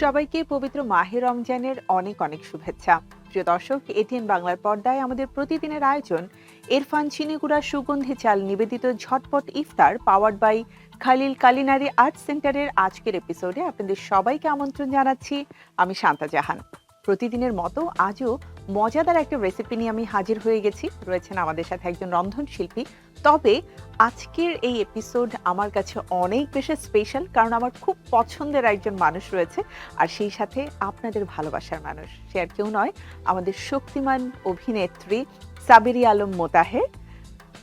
সবাইকে পবিত্র মাহে রমজানের অনেক অনেক শুভেচ্ছা। প্রিয় দর্শক, এটিএন বাংলার পর্দায় আমাদের প্রতিদিনের আয়োজন ইরফান চিনিগুড়া সুগন্ধি চাল নিবেদিত ঝটপট ইফতার powered by Khalil culinary art সেন্টারের আজকের এপিসোডে আপনাদের সবাইকে আমন্ত্রণ জানাচ্ছি। আমি শান্তা জাহান। প্রতিদিনের মতো আজও মজাদার একটা রেসিপি নিয়ে আমি হাজির হয়ে গেছি। রয়েছেন আমাদের সাথে একজন রন্ধনশিল্পী। তবে আজকের এই এপিসোড আমার কাছে অনেক বেশি স্পেশাল, কারণ আমার খুব পছন্দের একজন মানুষ রয়েছে, আর সেই সাথে আপনাদের ভালোবাসার মানুষ। সে আর কেউ নয়, আমাদের শক্তিমান অভিনেত্রী সাবেরি আলম মোতাহের,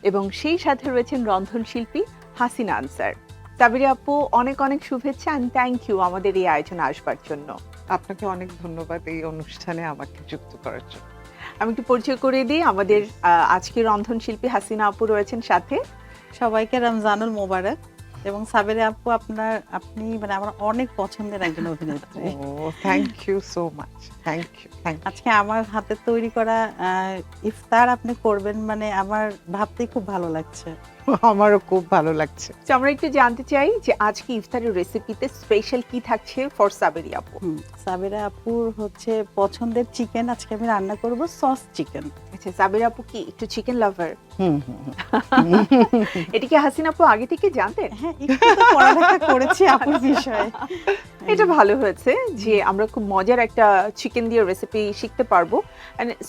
এবং সেই সাথে রয়েছেন রন্ধনশিল্পী হাসিনা আনসার। সাবেরি আপু, অনেক অনেক শুভেচ্ছা অ্যান্ড থ্যাংক ইউ আমাদের এই আয়োজনে আসবার জন্য। আপনাকে অনেক ধন্যবাদ এই অনুষ্ঠানে আমাকে যুক্ত করার জন্য। আমি একটু পরিচয় করে দিই, আমাদের আজকের রন্ধনশিল্পী হাসিনা আপু রয়েছেন সাথে। সবাইকে রমজানুল মোবারক। এবং সাবেরি আপু, আপনি মানে আমার অনেক পছন্দের একজন অভিনেত্রী। Thank you so much. Thank you. আজকে আমার হাতে তৈরি করা ইফতার আপনি করবেন, মানে আমার ভাবতেই খুব ভালো লাগছে। আমারও খুব ভালো লাগছে। তো আমরা একটু জানতে চাই যে আজকে ইফতারের রেসিপিতে স্পেশাল কি থাকছে ফর সাবেরি আপু। সাবেরা আপুর হচ্ছে পছন্দের চিকেন আজকে আমি রান্না করব, সস চিকেন। আচ্ছা, সাবেরি আপু কি একটু চিকেন লাভার? এটা কি হাসিনা আপু আগে থেকে জানতেন? হ্যাঁ, একটু তো পড়ালেখা করেছি আপুর বিষয়ে। এটা ভালো হয়েছে যে আমরা খুব মজার একটা চিকেন দিয়ে রেসিপি শিখতে পারবো।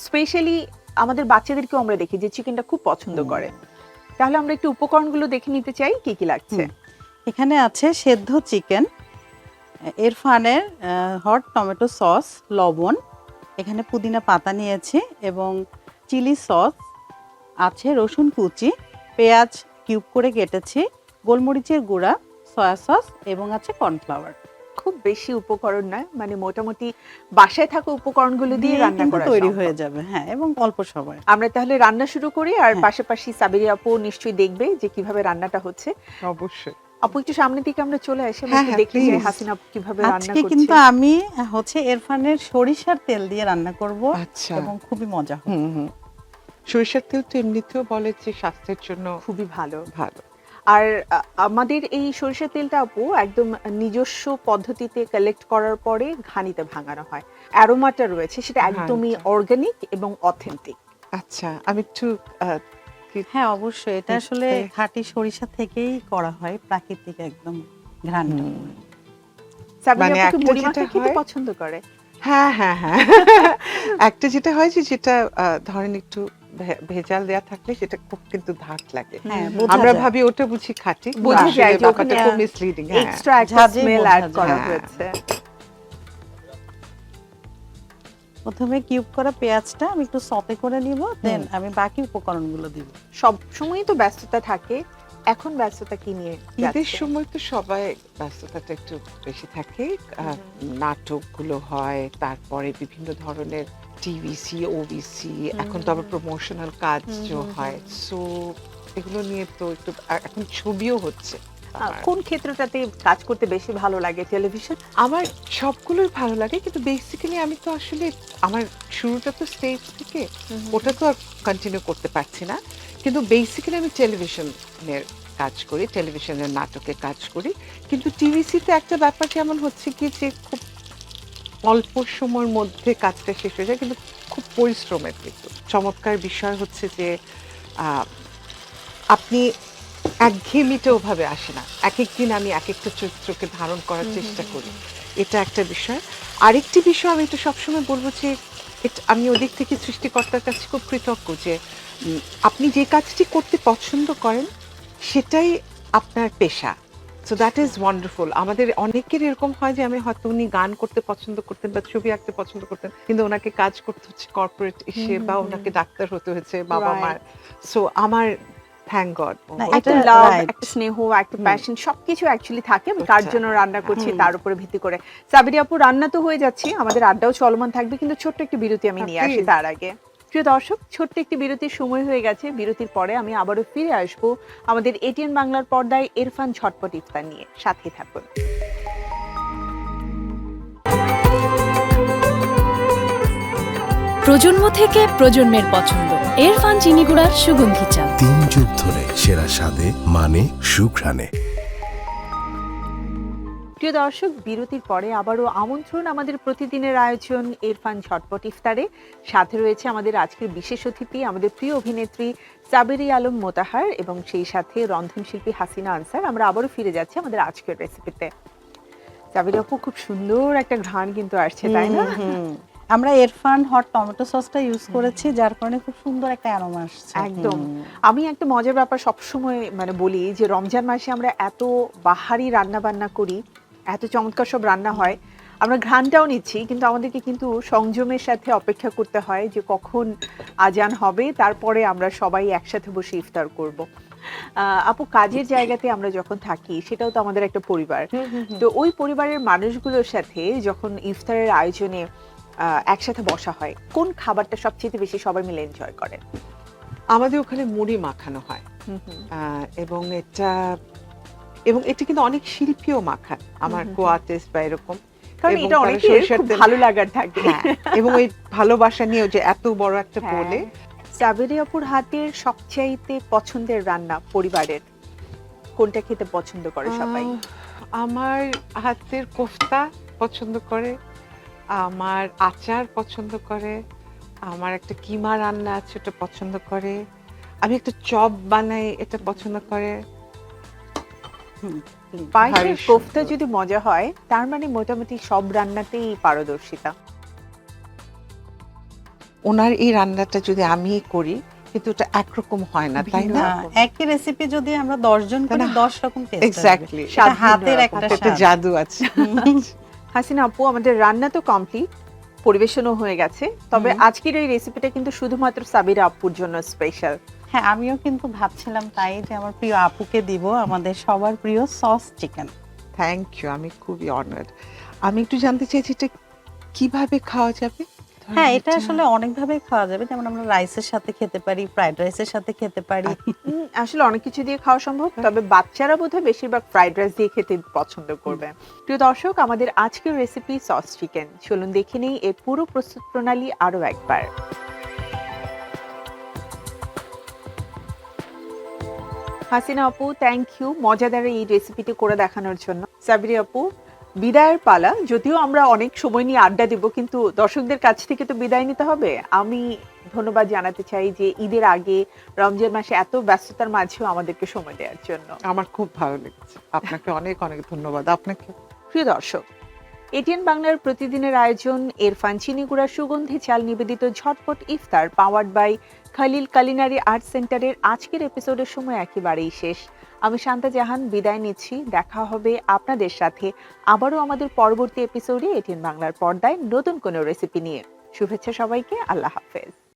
স্পেশালি আমাদের বাচ্চাদেরকেও আমরা দেখি যে চিকেনটা খুব পছন্দ করে। তাহলে আমরা একটু উপকরণগুলো দেখে নিতে চাই কি কি লাগছে। এখানে আছে সেদ্ধ চিকেন, ইরফানের হট টমেটো সস, লবণ, এখানে পুদিনা পাতা নিয়েছি এবং চিলি সস আছে, রসুন কুচি, পেঁয়াজ কিউব করে কেটেছি, গোলমরিচের গুঁড়া, সয়া সস এবং আছে কর্নফ্লাওয়ার। খুব বেশি উপকরণ নয়, মানে মোটামুটি বাসায় থাকা উপকরণগুলো দিয়ে রান্না করা তৈরি হয়ে যাবে। হ্যাঁ, এবং অল্প সময়। আমরা তাহলে রান্না শুরু করি, আর পাশাপাশি সাবেরি আপু নিশ্চয়ই দেখবে যে কিভাবে রান্নাটা হচ্ছে। অবশ্যই আপু একটু সামনের দিকে আমরা চলে আসি, দেখি যে হাসিনা আপু কিভাবে রান্না করছে। আজকে কিন্তু আমি হচ্ছে ইরফানের সরিষার তেল দিয়ে রান্না করব। আচ্ছা, এবং খুবই মজা হবে। সরিষার তেল তো এমনিতেও বলে যে স্বাস্থ্যের জন্য খুবই ভালো। আর আমাদের এই সরিষার তেলটা আপু একদম নিজস্ব পদ্ধতিতে কালেক্ট করার পরে ঘানিতে ভাঙানো হয়। অ্যারোমাটা রয়েছে, সেটা একদমই অর্গানিক এবং অথেন্টিক। আচ্ছা, আমি একটু হ্যাঁ, অবশ্যই এটা আসলে খাঁটি সরিষা থেকেই করা হয়, প্রাকৃতিক একদম ঘ্রাণটা। সাবেরি আপু মুড়ি মাখা খেতে পছন্দ করে? হ্যাঁ হ্যাঁ হ্যাঁ। একটা যেটা হয় যে যেটা ধরেন একটু ভেজাল দেয়া থাকলে সেটা খুব কিন্তু ধাক লাগে। আমরা ভাবি ওটা বুঝি খাঁটি, বোঝা যায় যে ব্যাপারটা খুব মিসলিডিং। এক্সট্রা একটা স্মেল অ্যাড করা হয়েছে। প্রথমে কিউব করা পেঁয়াজটা আমি একটু সতে করে নিব, দেন আমি বাকি উপকরণগুলো দিব। সব সময়ই তো ব্যস্ততা থাকে, এখন ব্যস্ততা কি নিয়ে? ঈদের সময় তো সবাই ব্যস্ততাটা একটু বেশি থাকে, নাটকগুলো হয়, তারপরে বিভিন্ন ধরনের টিভিসি, ওবিসি, এখন তো আবার প্রমোশনাল কাজও হয়। সো এগুলো নিয়ে তো একটু, এখন ছবিও হচ্ছে। কোন ক্ষেত্রটাতে কাজ করতে বেশি ভালো লাগে? টেলিভিশন? আমার সবগুলোই ভালো লাগে, কিন্তু বেসিক্যালি আমি তো আসলে আমার শুরুটা তো স্টেজ থেকে, ওটা তো আর কন্টিনিউ করতে পারছি না, কিন্তু বেসিক্যালি আমি টেলিভিশনের কাজ করি, টেলিভিশনের নাটকে কাজ করি। কিন্তু টিভিসিতে একটা ব্যাপার যেমন হচ্ছে কি যে খুব অল্প সময়ের মধ্যে কাজটা শেষ হয়ে যায়, কিন্তু খুব পরিশ্রমের। কিন্তু চমৎকার বিষয় হচ্ছে যে আপনি একঘেয়েমিটা ওভাবে আসে না, এক একদিন আমি এক একটা চরিত্রকে ধারণ করার চেষ্টা করি, এটা একটা বিষয়। আরেকটি বিষয় আমি তো সবসময় বলবো যে আমি ওদিক থেকে সৃষ্টিকর্তার কাছে খুব কৃতজ্ঞ যে আপনি যে কাজটি করতে পছন্দ করেন সেটাই আপনার পেশা। So that is wonderful. আমাদের অনেকের এরকম হয় যে আমি হয়তো উনি গান করতে পছন্দ করতেন বা ছবি আঁকতে পছন্দ করতেন, কিন্তু ওনাকে কাজ করতে হচ্ছে কর্পোরেট এসে, বা ওনাকে ডাক্তার হতে হয়েছে বাবা মার। সো আমার থ্যাংক গড, একটা লাভ, একটা স্নেহ, একটা প্যাশন সবকিছু অ্যাকচুয়ালি থাকে। কার জন্য রান্না করছি তার উপরে ভিত্তি করে। সাবেরি আপু, রান্না তো হয়ে যাচ্ছে, আমাদের আড্ডাও চলমান থাকবে, কিন্তু ছোট্ট একটি বিরতি আমি নিয়ে আসি তার আগে। প্রিয় দর্শক, ছোট্ট একটি বিরতির সময় হয়ে গেছে। বিরতির পরে আমি আবারও ফিরে আসবো আমাদের এটিএন বাংলার পর্দায় ইরফান ঝটপট ইফতার নিয়ে। সাথে থাকুন। প্রজন্ম থেকে প্রজন্মের পছন্দ ইরফান চিনিগুড়ার সুগন্ধি চা। 3 যুগ ধরে সেরা স্বাদে, মানে, সুঘ্রাণে। প্রিয় দর্শক, বিরতির পরে আবারও আমন্ত্রণ আমাদের প্রতিদিনের আয়োজন ইরফান ঝটপট ইফতারে। সাথে রয়েছে আমাদের আজকের বিশেষ অতিথি, আমাদের প্রিয় অভিনেত্রী সাবেরি আলম মোতাহার এবং সেই সাথে রন্ধনশিল্পী হাসিনা আনসার। আমরা আবারও ফিরে যাচ্ছি আমাদের আজকের রেসিপিতে। সাবেরি আপু, খুব সুন্দর একটা ঘ্রাণ কিন্তু আসছে, তাই না? আমরা ইরফান হট টমেটো সসটা ইউজ করেছি, যার কারণে খুব সুন্দর একটা অ্যারোমা আসছে। একদম। আমি একটা মজার ব্যাপার সবসময় বলি যে রমজান মাসে আমরা এত বাহারি রান্না বান্না করি, এত চমৎকার সব রান্না হয়, আমরা ঘ্রাণটাও নিচ্ছি, কিন্তু আমাদেরকে কিন্তু সংযমের সাথে অপেক্ষা করতে হয় যে কখন আজান হবে, তারপরে আমরা সবাই একসাথে বসে ইফতার করব। আপু, কাজের জায়গাতে আমরা যখন থাকি সেটাও তো আমাদের একটা পরিবার। তো ওই পরিবারের মানুষগুলোর সাথে যখন ইফতারের আয়োজনে একসাথে বসা হয়, কোন খাবারটা সবচেয়ে বেশি সবাই মিলে এনজয় করে? আমাদের ওখানে মুড়ি মাখানো হয়, এবং এটা কিন্তু অনেক শিল্পীও মাখান, আমার কোয়াটেস বা এরকম, কারণ এবং এটা তারা অনেকের সরিষার খুব তেল- ভালো লাগার থাকে। হ্যাঁ, এবং ওই ভালোবাসা নিয়েও যে এত বড় একটা হ্যাঁ। পোলে। সাবেরি আপুর হাতের সবচাইতে পছন্দের রান্না পরিবারের কোনটা খেতে পছন্দ করে সবাই? আমার হাতের কোফতা পছন্দ করে, আমার আচার পছন্দ করে, আমার একটা কিমা রান্না আছে ওটা পছন্দ করে, আমি একটা চপ বানাই এটা পছন্দ করে। পায়েসের ভারী কোফতা সুন্দর। যদি মজা হয়, তার মানে মোটামুটি সব রান্নাতেই পারদর্শিতা। ওনার এই রান্নাটা যদি আমি করি, কিন্তু ওটা একরকম হয় না, তাই না? একই রেসিপি যদি আমরা 10 জন করি, না, 10 রকম টেস্ট। এক্স্যাক্টলি, স্বাদ হাতের ভিন্ন একটা রকম। একটা স্বাদ। জাদু আছে। হাসিনা আপু, আমাদের রান্না তো কমপ্লিট, পরিবেশনও হয়ে গেছে, তবে আজকের এই রেসিপিটা কিন্তু শুধুমাত্র সাবিরা আপুর জন্য স্পেশাল। হ্যাঁ, আমিও কিন্তু ভাবছিলাম তাই যে আমার প্রিয় আপুকে দিব আমাদের সবার প্রিয় সস চিকেন। থ্যাংক ইউ, আমি খুবই অনার্ড। আমি একটু জানতে চাইছি এটা কিভাবে খাওয়া যাবে? হ্যাঁ, এটা আসলে অনেকভাবে খাওয়া যাবে, যেমন আমরা রাইসের সাথে খেতে পারি, ফ্রাইড রাইসের সাথে খেতে পারি। আসলে অনেক কিছু দিয়ে খাওয়া সম্ভব, তবে বাচ্চারা বোধহয় বেশিরভাগ ফ্রাইড রাইস দিয়ে খেতে পছন্দ করবে। প্রিয় দর্শক, আমাদের আজকের রেসিপি সস চিকেন, চলুন দেখে নেই এর পুরো প্রস্তুত প্রণালী আরো একবার। হাসিনা আপু, থ্যাংক ইউ মজাদার এই রেসিপিটি করে দেখানোর জন্য। সাবিরি আপু, বিদায়ের পালা, যদিও আমরা অনেক সময় নিয়ে আড্ডা দিব, কিন্তু দর্শকদের কাছ থেকে তো বিদায় নিতে হবে। আমি ধন্যবাদ জানাতে চাই যে ঈদের আগে রমজান মাসে এত ব্যস্ততার মাঝেও আমাদেরকে সময় দেওয়ার জন্য। আমার খুব ভালো লেগেছে, আপনাকে অনেক অনেক ধন্যবাদ। আপনাকে। প্রিয় দর্শক, এটিএন বাংলার প্রতিদিনের আয়োজন ইরফান চিনিগুড়া সুগন্ধি চাল নিবেদিত ঝটপট ইফতার powered by Khalil culinary art সেন্টারের আজকের এপিসোডের সময় একেবারেই শেষ। আমি শান্তা জাহান বিদায় নিচ্ছি। দেখা হবে আপনাদের সাথে আবারও আমাদের পরবর্তী এপিসোডে এটিএন বাংলার পর্দায় নতুন কোনো রেসিপি নিয়ে। শুভেচ্ছা সবাইকে, আল্লাহ হাফেজ।